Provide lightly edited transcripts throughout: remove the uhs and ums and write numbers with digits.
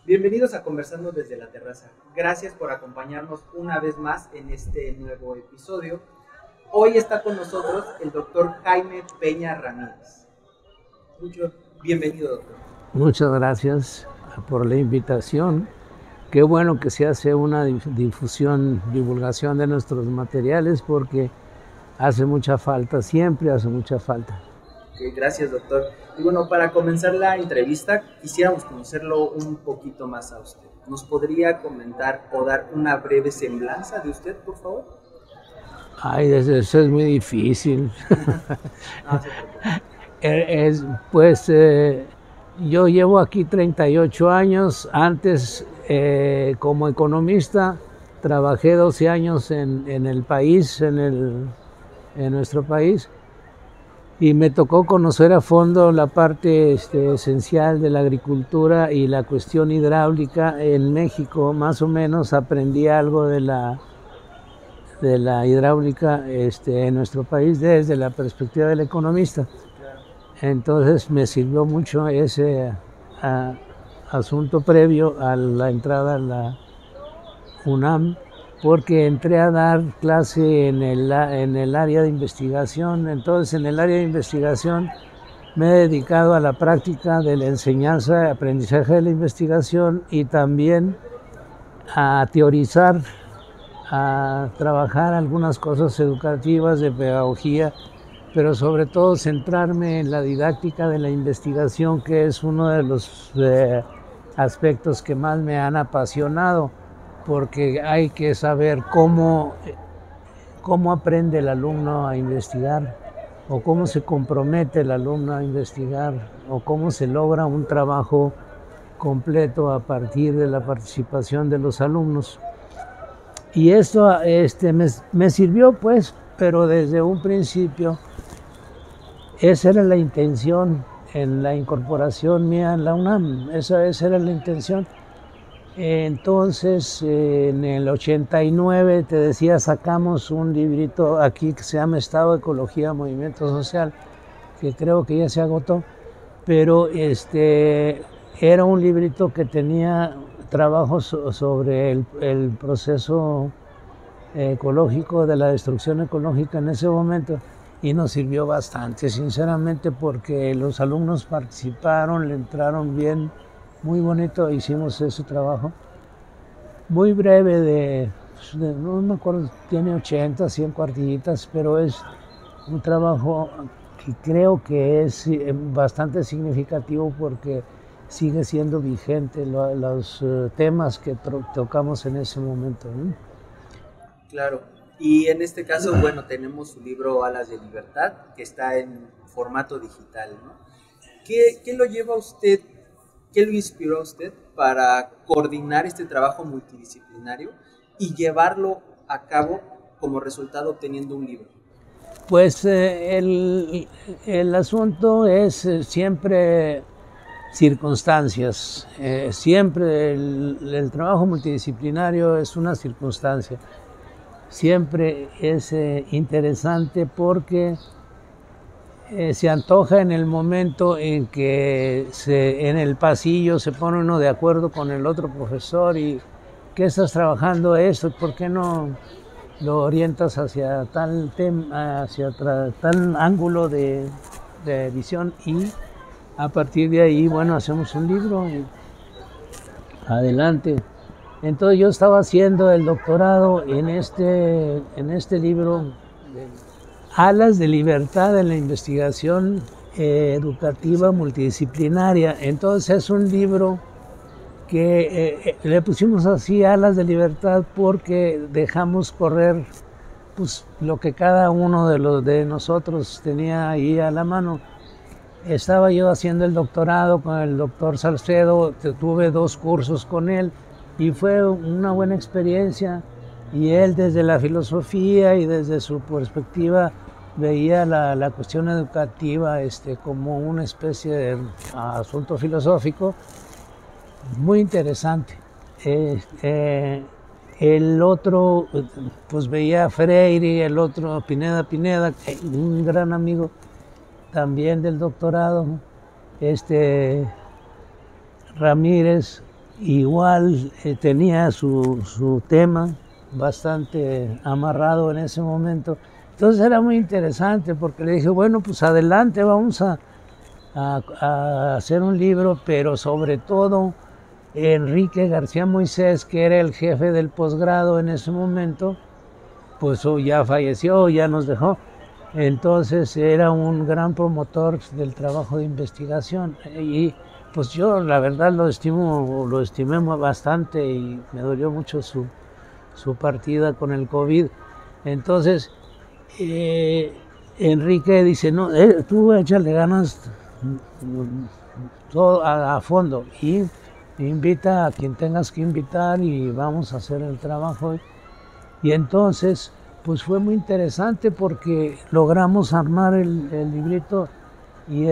Bienvenidos a Conversando desde la Terraza. Gracias por acompañarnos una vez más en este nuevo episodio. Hoy está con nosotros el doctor Jaime Peña Ramírez. Bienvenido, doctor. Muchas gracias por la invitación. Qué bueno que se hace una divulgación de nuestros materiales porque hace mucha falta, siempre hace mucha falta. Gracias, doctor. Y bueno, para comenzar la entrevista, quisiéramos conocerlo un poquito más a usted. ¿Nos podría comentar o dar una breve semblanza de usted, por favor? Ay, eso es muy difícil. No se preocupe. Yo llevo aquí 38 años. Antes, como economista, trabajé 12 años en el país, en nuestro país. Y me tocó conocer a fondo la parte esencial de la agricultura y la cuestión hidráulica en México. Más o menos aprendí algo de la hidráulica en nuestro país desde la perspectiva del economista. Entonces me sirvió mucho ese asunto previo a la entrada a la UNAM, porque entré a dar clase en el área de investigación. Entonces, en el área de investigación me he dedicado a la práctica de la enseñanza, aprendizaje de la investigación y también a teorizar, a trabajar algunas cosas educativas de pedagogía, pero sobre todo centrarme en la didáctica de la investigación, que es uno de los aspectos que más me han apasionado, porque hay que saber cómo aprende el alumno a investigar, o cómo se compromete el alumno a investigar, o cómo se logra un trabajo completo a partir de la participación de los alumnos. Y esto me sirvió, pues, pero desde un principio esa era la intención en la incorporación mía en la UNAM, esa era la intención. Entonces, en el 89, te decía, sacamos un librito aquí que se llama Estado, Ecología, Movimiento Social, que creo que ya se agotó, pero era un librito que tenía trabajos sobre el proceso ecológico, de la destrucción ecológica en ese momento, y nos sirvió bastante, sinceramente, porque los alumnos participaron, le entraron bien. Muy bonito, hicimos ese trabajo. Muy breve, no me acuerdo, tiene 80, 100 cuartillitas, pero es un trabajo que creo que es bastante significativo porque sigue siendo vigente los temas que tocamos en ese momento, ¿no? Claro, y en este caso, bueno, tenemos su libro Alas de Libertad, que está en formato digital, ¿no? ¿Qué lo lleva a usted? ¿Qué lo inspiró a usted para coordinar este trabajo multidisciplinario y llevarlo a cabo como resultado obteniendo un libro? Pues el asunto es siempre circunstancias. Siempre el trabajo multidisciplinario es una circunstancia. Siempre es interesante porque se antoja en el momento en que en el pasillo se pone uno de acuerdo con el otro profesor y ¿qué estás trabajando esto? ¿Por qué no lo orientas hacia tal tema, hacia tal ángulo de visión? Y a partir de ahí, bueno, hacemos un libro y adelante. Entonces yo estaba haciendo el doctorado en este libro, Alas de Libertad en la Investigación Educativa Multidisciplinaria. Entonces es un libro que le pusimos así, Alas de Libertad, porque dejamos correr pues, lo que cada uno de nosotros tenía ahí a la mano. Estaba yo haciendo el doctorado con el doctor Salcedo, tuve 2 cursos con él y fue una buena experiencia. Y él desde la filosofía y desde su perspectiva veía la cuestión educativa como una especie de asunto filosófico muy interesante. El otro pues veía a Freire, el otro Pineda, un gran amigo también del doctorado, Ramírez, igual tenía su tema bastante amarrado en ese momento. Entonces era muy interesante porque le dije, bueno, pues adelante, vamos a hacer un libro, pero sobre todo Enrique García Moisés, que era el jefe del posgrado en ese momento, pues ya falleció, ya nos dejó. Entonces era un gran promotor del trabajo de investigación y pues yo la verdad lo estimé bastante y me dolió mucho su partida con el COVID. Entonces Enrique dice, no, tú échale ganas todo a fondo y invita a quien tengas que invitar y vamos a hacer el trabajo. Y entonces pues fue muy interesante porque logramos armar el librito y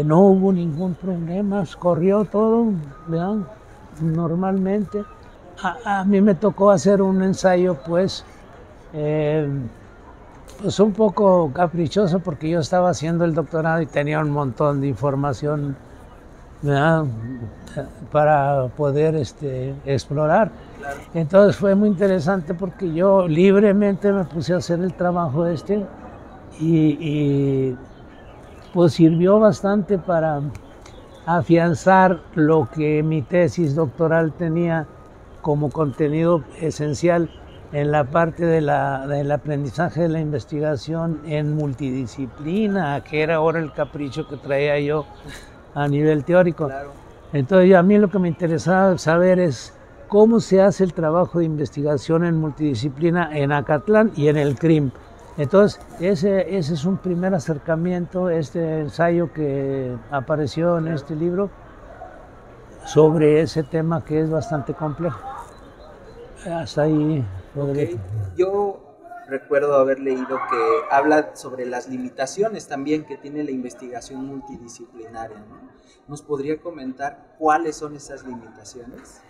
no hubo ningún problema, corrió todo, ¿verdad? Normalmente. A mí me tocó hacer un ensayo pues un poco caprichoso porque yo estaba haciendo el doctorado y tenía un montón de información, ¿verdad?, para poder explorar. Claro. Entonces fue muy interesante porque yo libremente me puse a hacer el trabajo y pues sirvió bastante para afianzar lo que mi tesis doctoral tenía como contenido esencial en la parte del aprendizaje de la investigación en multidisciplina, que era ahora el capricho que traía yo a nivel teórico. Claro. Entonces a mí lo que me interesaba saber es cómo se hace el trabajo de investigación en multidisciplina en Acatlán y en el CRIM. Entonces ese es un primer acercamiento, este ensayo que apareció en este libro sobre ese tema que es bastante complejo. Hasta ahí podré. Okay. Yo recuerdo haber leído que habla sobre las limitaciones también que tiene la investigación multidisciplinaria, ¿no? ¿Nos podría comentar cuáles son esas limitaciones?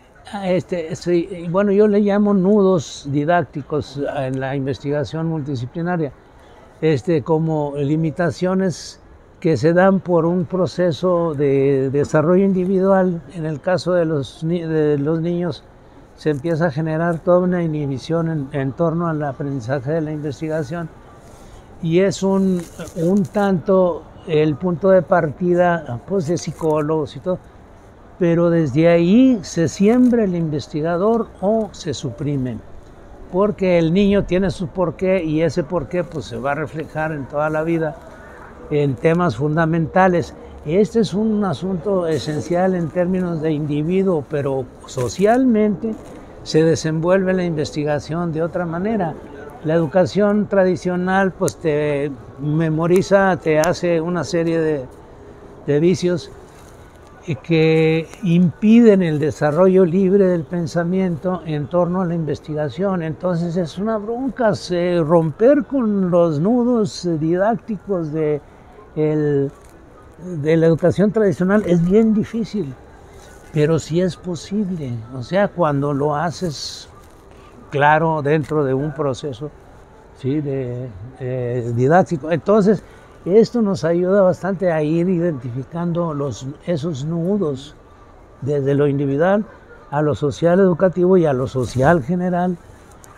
Sí, bueno, yo le llamo nudos didácticos en la investigación multidisciplinaria, como limitaciones que se dan por un proceso de desarrollo individual. En el caso de los niños se empieza a generar toda una inhibición en torno al aprendizaje de la investigación y es un tanto el punto de partida pues de psicólogos y todo, pero desde ahí se siembra el investigador o se suprime, porque el niño tiene su porqué y ese porqué pues se va a reflejar en toda la vida en temas fundamentales. Este es un asunto esencial en términos de individuo, pero socialmente se desenvuelve la investigación de otra manera. La educación tradicional pues te memoriza, te hace una serie de vicios que impiden el desarrollo libre del pensamiento en torno a la investigación. Entonces es una bronca romper con los nudos didácticos de la educación tradicional es bien difícil, pero sí es posible, o sea, cuando lo haces claro dentro de un proceso, ¿sí?, didáctico. Entonces, esto nos ayuda bastante a ir identificando esos nudos desde lo individual a lo social educativo y a lo social general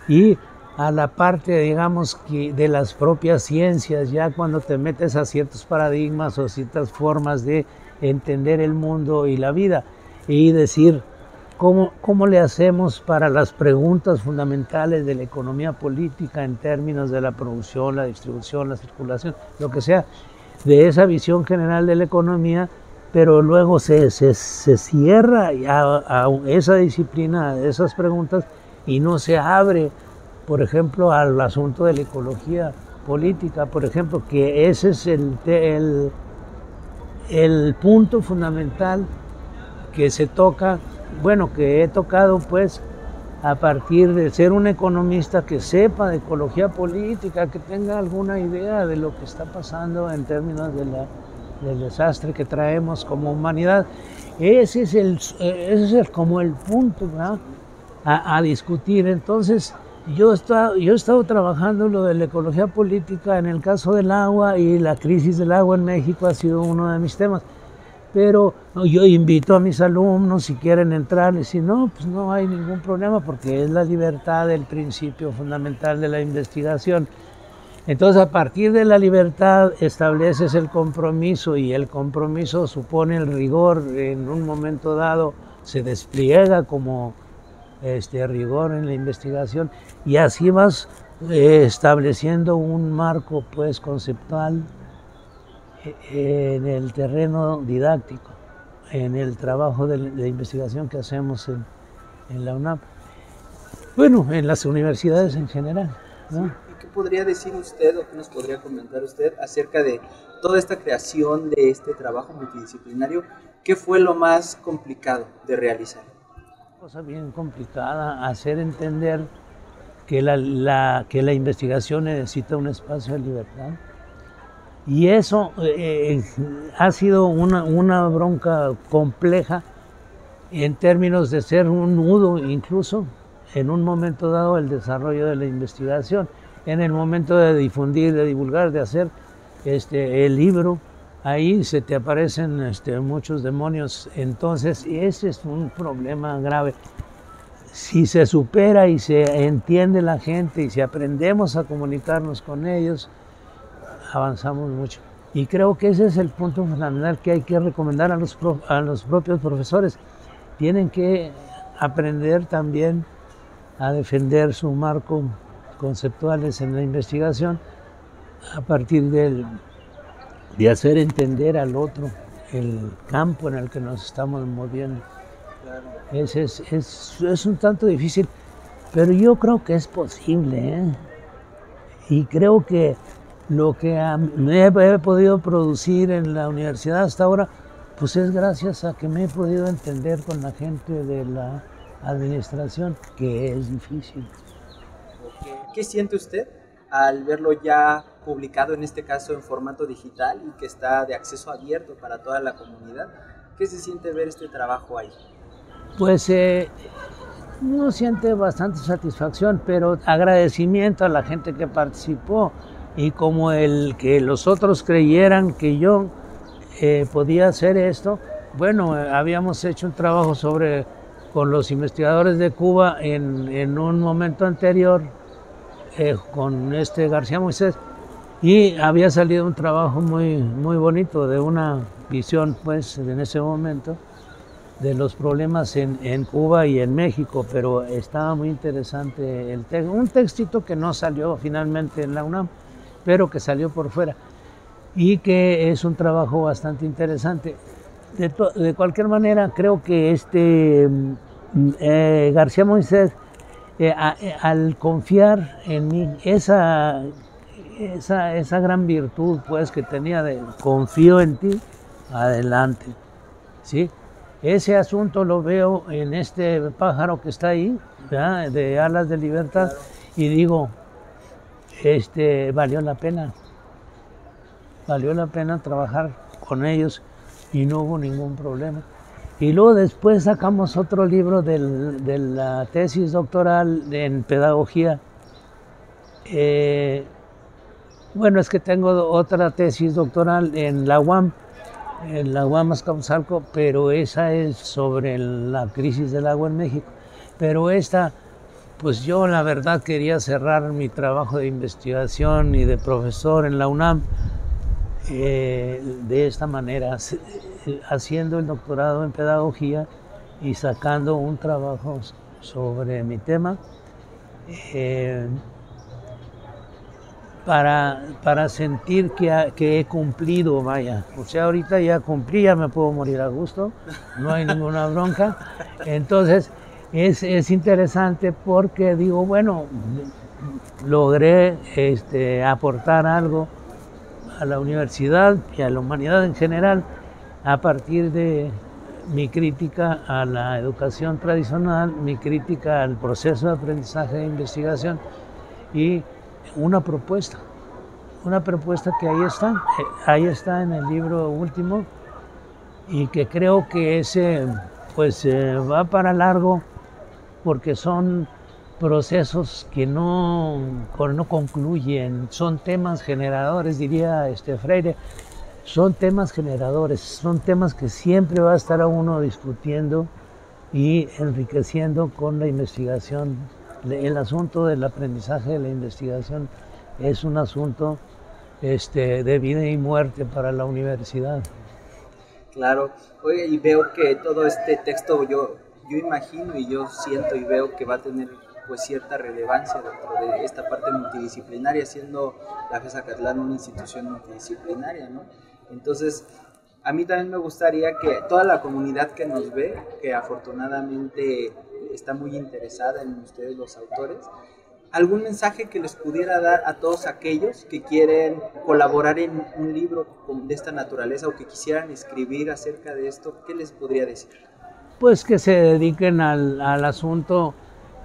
y a la parte, digamos, de las propias ciencias, ya cuando te metes a ciertos paradigmas o ciertas formas de entender el mundo y la vida y decir cómo le hacemos para las preguntas fundamentales de la economía política en términos de la producción, la distribución, la circulación, lo que sea, de esa visión general de la economía, pero luego se cierra a esa disciplina, a esas preguntas y no se abre, por ejemplo, al asunto de la ecología política, por ejemplo, que ese es el punto fundamental que se toca, bueno, que he tocado pues a partir de ser un economista que sepa de ecología política, que tenga alguna idea de lo que está pasando en términos del desastre que traemos como humanidad. Ese es como el punto, ¿verdad?, a discutir. Entonces, yo he estado trabajando lo de la ecología política en el caso del agua y la crisis del agua en México ha sido uno de mis temas. pero yo invito a mis alumnos si quieren entrar, y si no, pues no hay ningún problema porque es la libertad el principio fundamental de la investigación. Entonces, a partir de la libertad estableces el compromiso y el compromiso supone el rigor. En un momento dado se despliega como rigor en la investigación y así vas estableciendo un marco pues conceptual en el terreno didáctico, en el trabajo de investigación que hacemos en la UNAM. Bueno, en las universidades en general, ¿no? Sí. ¿Qué podría decir usted o qué nos podría comentar usted acerca de toda esta creación de este trabajo multidisciplinario? ¿Qué fue lo más complicado de realizar? Cosa bien complicada, hacer entender que la investigación necesita un espacio de libertad. Y eso ha sido una bronca compleja en términos de ser un nudo incluso en un momento dado el desarrollo de la investigación. En el momento de difundir, de divulgar, de hacer el libro, ahí se te aparecen muchos demonios. Entonces, ese es un problema grave. Si se supera y se entiende la gente y si aprendemos a comunicarnos con ellos, avanzamos mucho. Y creo que ese es el punto fundamental que hay que recomendar a los propios profesores. Tienen que aprender también a defender su marco conceptuales en la investigación a partir de hacer entender al otro el campo en el que nos estamos moviendo. Claro. Es un tanto difícil, pero yo creo que es posible, ¿eh? Y creo que lo que me he podido producir en la universidad hasta ahora, pues es gracias a que me he podido entender con la gente de la administración, que es difícil. ¿Qué siente usted al verlo ya publicado, en este caso en formato digital y que está de acceso abierto para toda la comunidad? ¿Qué se siente ver este trabajo ahí? Pues uno siente bastante satisfacción, pero agradecimiento a la gente que participó y como el que los otros creyeran que yo podía hacer esto. Bueno, habíamos hecho un trabajo con los investigadores de Cuba en un momento anterior, con García Moisés, y había salido un trabajo muy bonito de una visión pues en ese momento de los problemas en Cuba y en México, pero estaba muy interesante el texto, un textito que no salió finalmente en la UNAM, pero que salió por fuera y que es un trabajo bastante interesante. De cualquier manera, creo que García Moisés, al confiar en mí, esa gran virtud pues que tenía de confío en ti, adelante, ¿sí? Ese asunto lo veo en este pájaro que está ahí, ¿verdad? De Alas de Libertad, claro. Y digo, valió la pena trabajar con ellos y no hubo ningún problema. Y luego después sacamos otro libro de la tesis doctoral en pedagogía. Bueno, es que tengo otra tesis doctoral en la UAM Azcapotzalco, pero esa es sobre la crisis del agua en México. Pero esta, pues yo la verdad quería cerrar mi trabajo de investigación y de profesor en la UNAM de esta manera, haciendo el doctorado en pedagogía y sacando un trabajo sobre mi tema para sentir que he cumplido, vaya. O sea, ahorita ya cumplí, ya me puedo morir a gusto, no hay ninguna bronca. Entonces, es interesante porque digo, bueno, logré aportar algo a la universidad y a la humanidad en general a partir de mi crítica a la educación tradicional, mi crítica al proceso de aprendizaje e investigación y una propuesta que ahí está en el libro último y que creo que ese pues va para largo porque son procesos que no concluyen, son temas generadores, diría Freire, son temas generadores, son temas que siempre va a estar a uno discutiendo y enriqueciendo con la investigación. El asunto del aprendizaje de la investigación es un asunto de vida y muerte para la universidad. Claro, oye, y veo que todo este texto yo imagino y yo siento y veo que va a tener pues cierta relevancia dentro de esta parte multidisciplinaria, siendo la FES Acatlán una institución multidisciplinaria, ¿no? Entonces, a mí también me gustaría que toda la comunidad que nos ve, que afortunadamente está muy interesada en ustedes los autores, algún mensaje que les pudiera dar a todos aquellos que quieren colaborar en un libro de esta naturaleza o que quisieran escribir acerca de esto, ¿qué les podría decir? Pues que se dediquen al asunto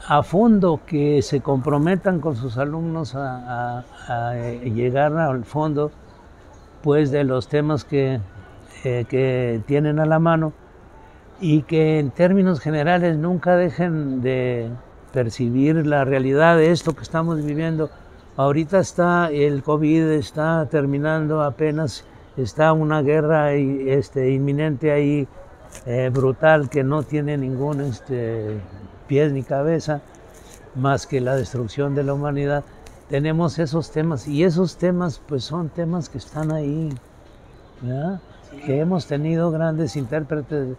a fondo, que se comprometan con sus alumnos a llegar al fondo pues de los temas que tienen a la mano, y que en términos generales nunca dejen de percibir la realidad de esto que estamos viviendo. Ahorita está el COVID, está terminando apenas, está una guerra inminente ahí, brutal, que no tiene ningún pies ni cabeza, más que la destrucción de la humanidad. Tenemos esos temas, y esos temas pues son temas que están ahí, ¿verdad? Sí. Que hemos tenido grandes intérpretes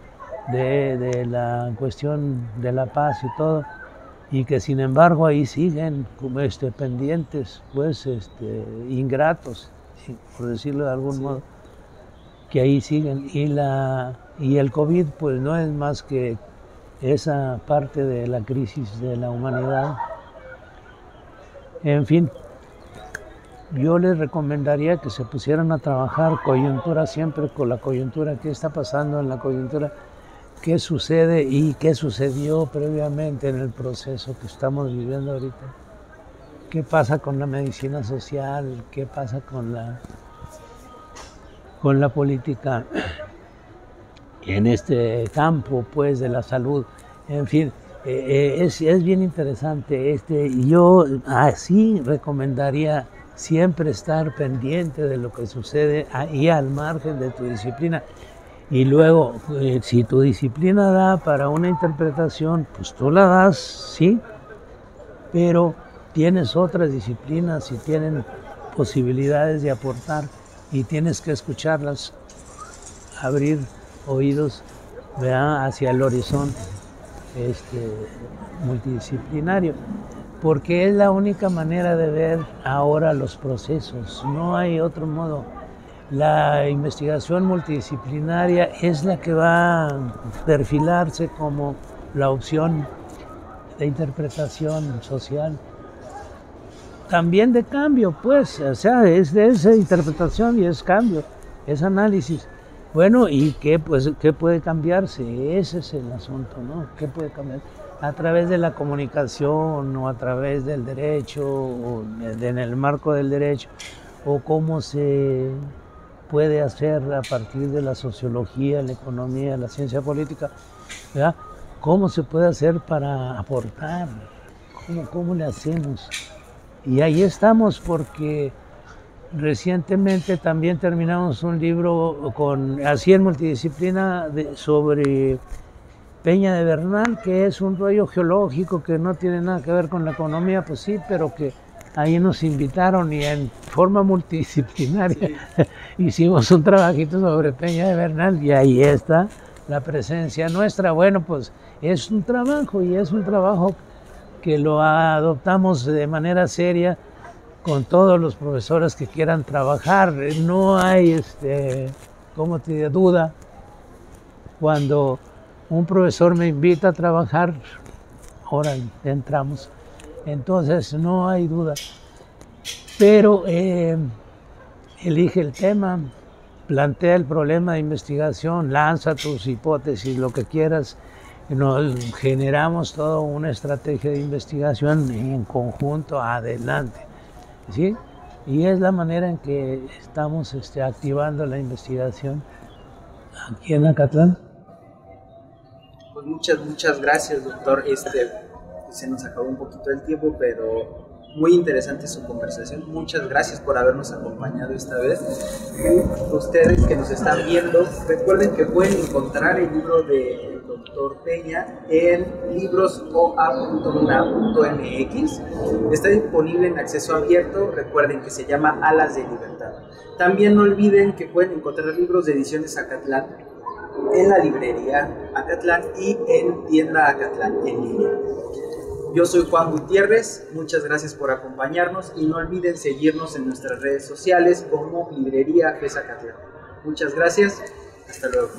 de la cuestión de la paz y todo, y que sin embargo ahí siguen como pendientes, pues ingratos, por decirlo de algún modo, que ahí siguen, y el COVID pues no es más que esa parte de la crisis de la humanidad. En fin, yo les recomendaría que se pusieran a trabajar coyuntura siempre con la coyuntura, qué está pasando en la coyuntura, qué sucede y qué sucedió previamente en el proceso que estamos viviendo ahorita. ¿Qué pasa con la medicina social? ¿Qué pasa con la política en este campo, pues, de la salud? En fin, es bien interesante. Yo así recomendaría siempre estar pendiente de lo que sucede ahí al margen de tu disciplina. Y luego, si tu disciplina da para una interpretación, pues tú la das, sí, pero tienes otras disciplinas y tienen posibilidades de aportar, y tienes que escucharlas, abrir oídos, ¿verdad?, hacia el horizonte multidisciplinario, porque es la única manera de ver ahora los procesos, no hay otro modo. La investigación multidisciplinaria es la que va a perfilarse como la opción de interpretación social, también de cambio, pues, o sea, es de esa interpretación y es cambio, es análisis. Bueno, ¿y qué puede cambiarse? Ese es el asunto, ¿no? ¿Qué puede cambiar? A través de la comunicación, o a través del derecho, o en el marco del derecho, o cómo se puede hacer a partir de la sociología, la economía, la ciencia política, ¿verdad? ¿Cómo se puede hacer para aportar? ¿Cómo le hacemos? Y ahí estamos, porque recientemente también terminamos un libro así en multidisciplina sobre Peña de Bernal, que es un rollo geológico que no tiene nada que ver con la economía, pues sí, pero que ahí nos invitaron y en forma multidisciplinaria hicimos un trabajito sobre Peña de Bernal, y ahí está la presencia nuestra. Bueno, pues es un trabajo, y es un trabajo que lo adoptamos de manera seria con todos los profesores que quieran trabajar. No hay ¿cómo te digo?, duda. Cuando un profesor me invita a trabajar, ahora entramos. Entonces no hay duda. Pero elige el tema, plantea el problema de investigación, lanza tus hipótesis, lo que quieras. Nos generamos toda una estrategia de investigación en conjunto, adelante, ¿sí? Y es la manera en que estamos activando la investigación aquí en Acatlán. Pues muchas gracias, doctor. Se nos acabó un poquito el tiempo, pero Muy interesante su conversación. Muchas gracias por habernos acompañado esta vez. Y ustedes que nos están viendo, recuerden que pueden encontrar el libro del Dr. Peña en librosoa.unam.mx. Está disponible en acceso abierto. Recuerden que se llama Alas de Libertad. También no olviden que pueden encontrar libros de Ediciones Acatlán en la librería Acatlán y en tienda Acatlán en línea. Yo soy Juan Gutiérrez, muchas gracias por acompañarnos y no olviden seguirnos en nuestras redes sociales como Librería FES Acatlán. Muchas gracias, hasta luego.